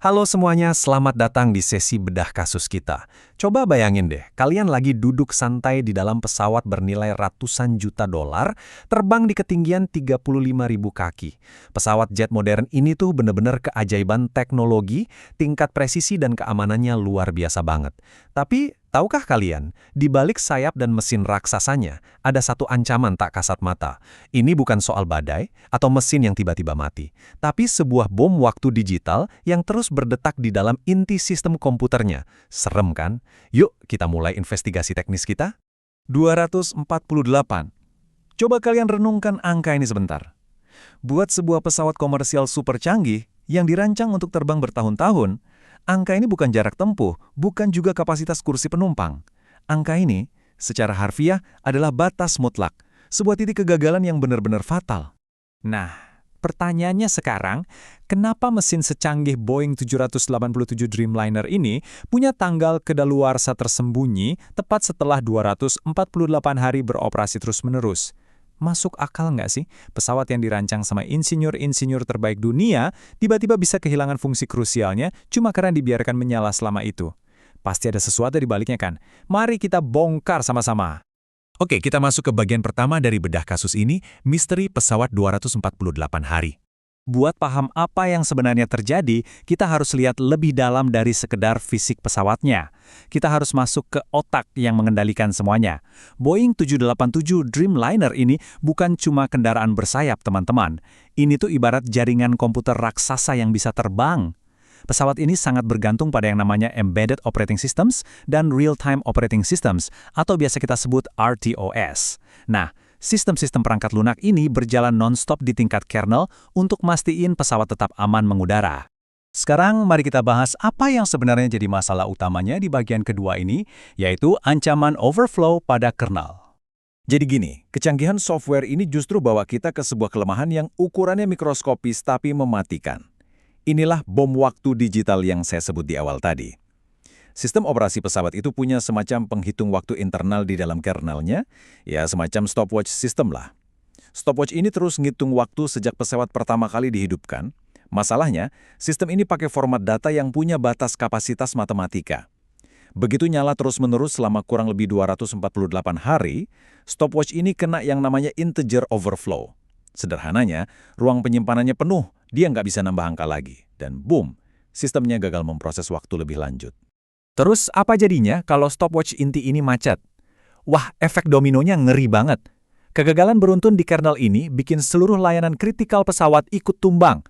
Halo semuanya, selamat datang di sesi bedah kasus kita. Coba bayangin deh, kalian lagi duduk santai di dalam pesawat bernilai ratusan juta dolar, terbang di ketinggian 35.000 kaki. Pesawat jet modern ini tuh bener-bener keajaiban teknologi, tingkat presisi dan keamanannya luar biasa banget. Tapi, tahukah kalian, di balik sayap dan mesin raksasanya, ada satu ancaman tak kasat mata. Ini bukan soal badai atau mesin yang tiba-tiba mati, tapi sebuah bom waktu digital yang terus berdetak di dalam inti sistem komputernya. Serem kan? Yuk, kita mulai investigasi teknis kita. 248. Coba kalian renungkan angka ini sebentar. Buat sebuah pesawat komersial super canggih yang dirancang untuk terbang bertahun-tahun, angka ini bukan jarak tempuh, bukan juga kapasitas kursi penumpang. Angka ini, secara harfiah, adalah batas mutlak, sebuah titik kegagalan yang benar-benar fatal. Nah, pertanyaannya sekarang, kenapa mesin secanggih Boeing 787 Dreamliner ini punya tanggal kedaluarsa tersembunyi tepat setelah 248 hari beroperasi terus-menerus? Masuk akal nggak sih? Pesawat yang dirancang sama insinyur-insinyur terbaik dunia tiba-tiba bisa kehilangan fungsi krusialnya cuma karena dibiarkan menyala selama itu. Pasti ada sesuatu di baliknya kan? Mari kita bongkar sama-sama. Oke, kita masuk ke bagian pertama dari bedah kasus ini, misteri pesawat 248 hari. Buat paham apa yang sebenarnya terjadi, kita harus lihat lebih dalam dari sekedar fisik pesawatnya. Kita harus masuk ke otak yang mengendalikan semuanya. Boeing 787 Dreamliner ini bukan cuma kendaraan bersayap, teman-teman. Ini tuh ibarat jaringan komputer raksasa yang bisa terbang. Pesawat ini sangat bergantung pada yang namanya Embedded Operating Systems dan Real-Time Operating Systems, atau biasa kita sebut RTOS. Nah, sistem-sistem perangkat lunak ini berjalan non-stop di tingkat kernel untuk mastiin pesawat tetap aman mengudara. Sekarang mari kita bahas apa yang sebenarnya jadi masalah utamanya di bagian kedua ini, yaitu ancaman overflow pada kernel. Jadi gini, kecanggihan software ini justru bawa kita ke sebuah kelemahan yang ukurannya mikroskopis tapi mematikan. Inilah bom waktu digital yang saya sebut di awal tadi. Sistem operasi pesawat itu punya semacam penghitung waktu internal di dalam kernelnya, ya semacam stopwatch system lah. Stopwatch ini terus ngitung waktu sejak pesawat pertama kali dihidupkan. Masalahnya, sistem ini pakai format data yang punya batas kapasitas matematika. Begitu nyala terus-menerus selama kurang lebih 248 hari, stopwatch ini kena yang namanya integer overflow. Sederhananya, ruang penyimpanannya penuh, dia nggak bisa nambah angka lagi. Dan boom, sistemnya gagal memproses waktu lebih lanjut. Terus apa jadinya kalau stopwatch inti ini macet? Wah, efek dominonya ngeri banget. Kegagalan beruntun di kernel ini bikin seluruh layanan kritikal pesawat ikut tumbang.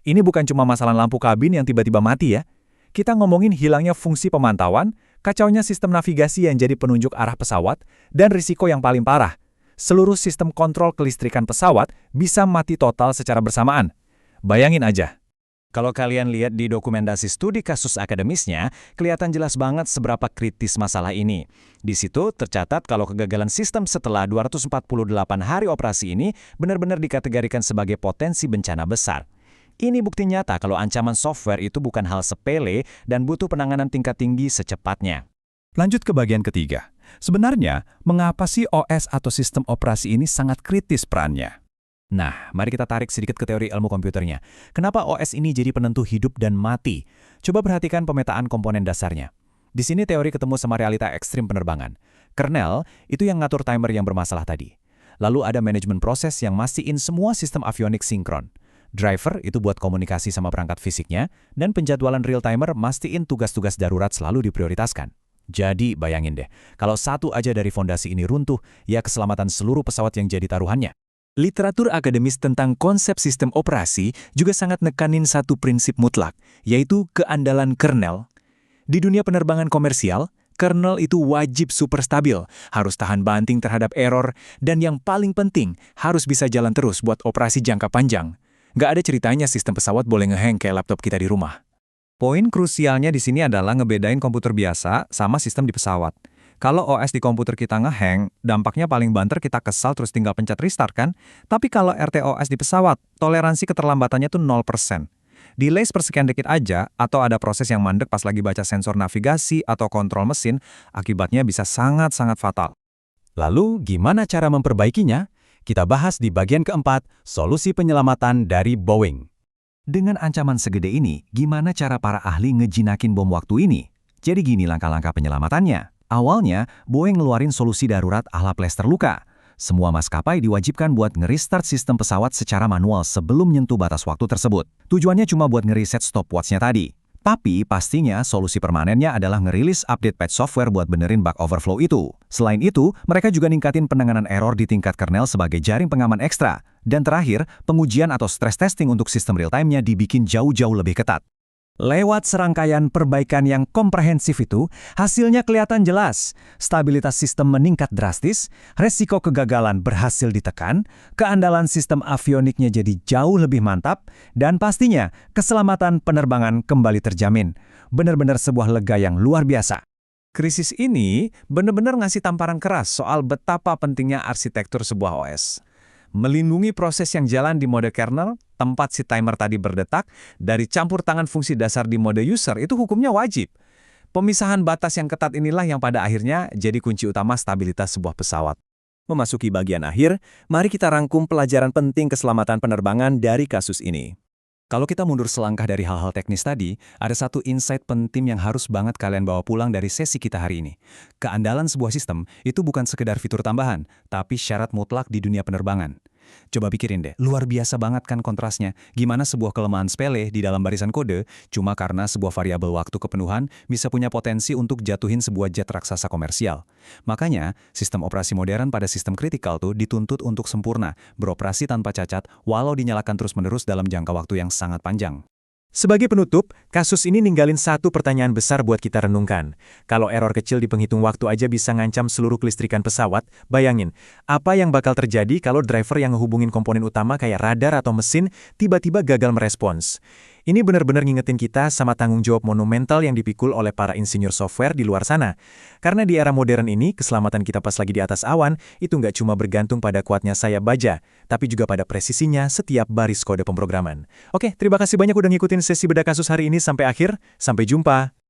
Ini bukan cuma masalah lampu kabin yang tiba-tiba mati ya. Kita ngomongin hilangnya fungsi pemantauan, kacaunya sistem navigasi yang jadi penunjuk arah pesawat, dan risiko yang paling parah. Seluruh sistem kontrol kelistrikan pesawat bisa mati total secara bersamaan. Bayangin aja. Kalau kalian lihat di dokumentasi studi kasus akademisnya, kelihatan jelas banget seberapa kritis masalah ini. Di situ tercatat kalau kegagalan sistem setelah 248 hari operasi ini benar-benar dikategorikan sebagai potensi bencana besar. Ini bukti nyata kalau ancaman software itu bukan hal sepele dan butuh penanganan tingkat tinggi secepatnya. Lanjut ke bagian ketiga. Sebenarnya, mengapa sih OS atau sistem operasi ini sangat kritis perannya? Nah, mari kita tarik sedikit ke teori ilmu komputernya. Kenapa OS ini jadi penentu hidup dan mati? Coba perhatikan pemetaan komponen dasarnya. Di sini teori ketemu sama realita ekstrim penerbangan. Kernel itu yang ngatur timer yang bermasalah tadi. Lalu ada manajemen proses yang mastiin semua sistem avionik sinkron. Driver itu buat komunikasi sama perangkat fisiknya, dan penjadwalan real timer mastiin tugas-tugas darurat selalu diprioritaskan. Jadi bayangin deh, kalau satu aja dari fondasi ini runtuh, ya keselamatan seluruh pesawat yang jadi taruhannya. Literatur akademis tentang konsep sistem operasi juga sangat nekanin satu prinsip mutlak, yaitu keandalan kernel. Di dunia penerbangan komersial, kernel itu wajib super stabil, harus tahan banting terhadap error, dan yang paling penting, harus bisa jalan terus buat operasi jangka panjang. Nggak ada ceritanya sistem pesawat boleh ngehang kayak laptop kita di rumah. Poin krusialnya di sini adalah ngebedain komputer biasa sama sistem di pesawat. Kalau OS di komputer kita ngehang, dampaknya paling banter kita kesal terus tinggal pencet restart kan? Tapi kalau RTOS di pesawat, toleransi keterlambatannya tuh 0%. Delay sepersekian detik aja, atau ada proses yang mandek pas lagi baca sensor navigasi atau kontrol mesin, akibatnya bisa sangat-sangat fatal. Lalu, gimana cara memperbaikinya? Kita bahas di bagian keempat, solusi penyelamatan dari Boeing. Dengan ancaman segede ini, gimana cara para ahli ngejinakin bom waktu ini? Jadi gini langkah-langkah penyelamatannya. Awalnya, Boeing ngeluarin solusi darurat ala plester luka. Semua maskapai diwajibkan buat nge-restart sistem pesawat secara manual sebelum nyentuh batas waktu tersebut. Tujuannya cuma buat nge-reset stopwatch-nya tadi. Tapi pastinya solusi permanennya adalah ngerilis update patch software buat benerin bug overflow itu. Selain itu, mereka juga ningkatin penanganan error di tingkat kernel sebagai jaring pengaman ekstra. Dan terakhir, pengujian atau stress testing untuk sistem real-time-nya dibikin jauh-jauh lebih ketat. Lewat serangkaian perbaikan yang komprehensif itu, hasilnya kelihatan jelas. Stabilitas sistem meningkat drastis, resiko kegagalan berhasil ditekan, keandalan sistem avioniknya jadi jauh lebih mantap, dan pastinya keselamatan penerbangan kembali terjamin. Benar-benar sebuah lega yang luar biasa. Krisis ini benar-benar ngasih tamparan keras soal betapa pentingnya arsitektur sebuah OS. Melindungi proses yang jalan di mode kernel, tempat si timer tadi berdetak, dari campur tangan fungsi dasar di mode user itu hukumnya wajib. Pemisahan batas yang ketat inilah yang pada akhirnya jadi kunci utama stabilitas sebuah pesawat. Memasuki bagian akhir, mari kita rangkum pelajaran penting keselamatan penerbangan dari kasus ini. Kalau kita mundur selangkah dari hal-hal teknis tadi, ada satu insight penting yang harus banget kalian bawa pulang dari sesi kita hari ini. Keandalan sebuah sistem itu bukan sekedar fitur tambahan, tapi syarat mutlak di dunia penerbangan. Coba pikirin deh, luar biasa banget kan kontrasnya. Gimana sebuah kelemahan sepele di dalam barisan kode, cuma karena sebuah variabel waktu kepenuhan bisa punya potensi untuk jatuhin sebuah jet raksasa komersial. Makanya, sistem operasi modern pada sistem kritikal tuh dituntut untuk sempurna, beroperasi tanpa cacat, walau dinyalakan terus-menerus dalam jangka waktu yang sangat panjang. Sebagai penutup, kasus ini ninggalin satu pertanyaan besar buat kita renungkan. Kalau error kecil di penghitung waktu aja bisa ngancam seluruh kelistrikan pesawat, bayangin, apa yang bakal terjadi kalau driver yang ngehubungin komponen utama kayak radar atau mesin tiba-tiba gagal merespons? Ini benar-benar ngingetin kita sama tanggung jawab monumental yang dipikul oleh para insinyur software di luar sana. Karena di era modern ini, keselamatan kita pas lagi di atas awan, itu nggak cuma bergantung pada kuatnya sayap baja, tapi juga pada presisinya setiap baris kode pemrograman. Oke, terima kasih banyak udah ngikutin sesi bedah kasus hari ini sampai akhir. Sampai jumpa!